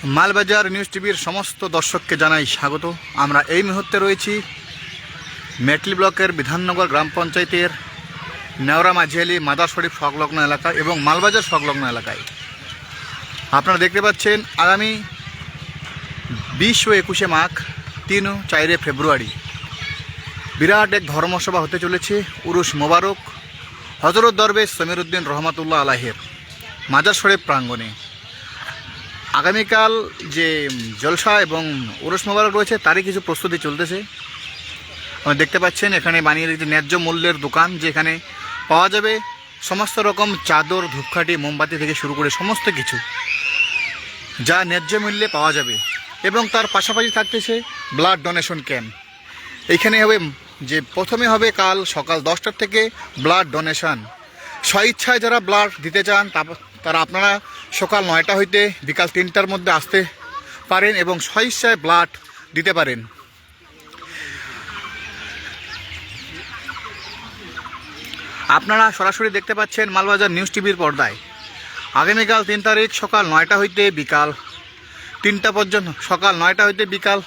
Malbazar news টিভির সমস্ত দর্শককে জানাই স্বাগত। আমরা এই মুহূর্তে রয়েছি মেটলি ব্লকের বিধাননগর গ্রাম পঞ্চায়েতের নেওরা মাঝিয়ালি মাদার শরীফ সংলগ্ন এলাকা এবং মালবাজার সংলগ্ন এলাকায়। আপনারা দেখতে পাচ্ছেন আগামী 20 ও 21 মাঘ 3 ও 4 ফেব্রুয়ারি বিরাট এক ধর্মসভা হতে চলেছে উরুস মোবারক হজরত দরবেশ সমীরউদ্দিন রহমাতুল্লাহ আলাইহির মাজার শরীফ প্রাঙ্গণে। আগামীকাল যে জলসা এবং উরুস মোবারক রয়েছে তারই কিছু প্রস্তুতি চলতেছে। দেখতে পাচ্ছেন এখানে বানিয়ে রেখেছে ন্যায্য মূল্যের দোকান, যেখানে পাওয়া যাবে সমস্ত রকম চাদর, ধূপকাঠি, মোমবাতি থেকে শুরু করে সমস্ত কিছু যা ন্যায্য মূল্যে পাওয়া যাবে। এবং তার পাশাপাশি থাকতেছে ব্লাড ডোনেশন ক্যাম্প। এইখানে হবে যে প্রথমে হবে কাল সকাল 10টা থেকে ব্লাড ডোনেশন। স্বইচ্ছায় যারা ব্লাড দিতে চান তারা আপনারা সকাল 9টা হইতে বিকাল 3টার মধ্যে আসতে পারেন এবং স্বইচ্ছায় ব্লাড দিতে পারেন। আপনারা সরাসরি দেখতে পাচ্ছেন মালবাজার নিউজ টিভির পর্দায়। আগামীকাল 3 তারিখ সকাল 9টা হইতে বিকাল 3টা পর্যন্ত, সকাল 9টা হইতে বিকাল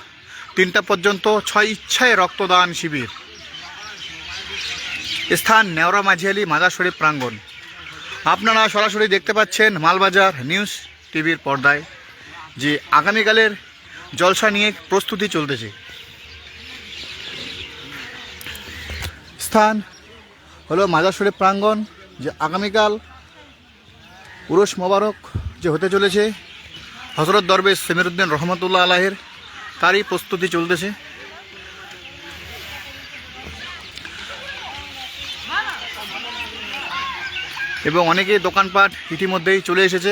3টা পর্যন্ত স্বইচ্ছায় রক্তদান শিবির। স্থান নেওরা মাঝিয়ালি মাজার শরীফ প্রাঙ্গণ। আপনারা সরাসরি দেখতে পাচ্ছেন মালবাজার নিউজ টিভির পর্দায় যে আগামীকালের জলসা নিয়ে প্রস্তুতি চলতেছে। স্থান হলো মাজার শরীফ প্রাঙ্গণ, যে আগামীকাল উরুস মোবারক যে হতে চলেছে হজরত দরবেশ সমীরউদ্দিন রহমতুল্লাহ আলাইহির, তারই প্রস্তুতি চলতেছে। এবং অনেকেই দোকানপাট ইতিমধ্যেই চলে এসেছে।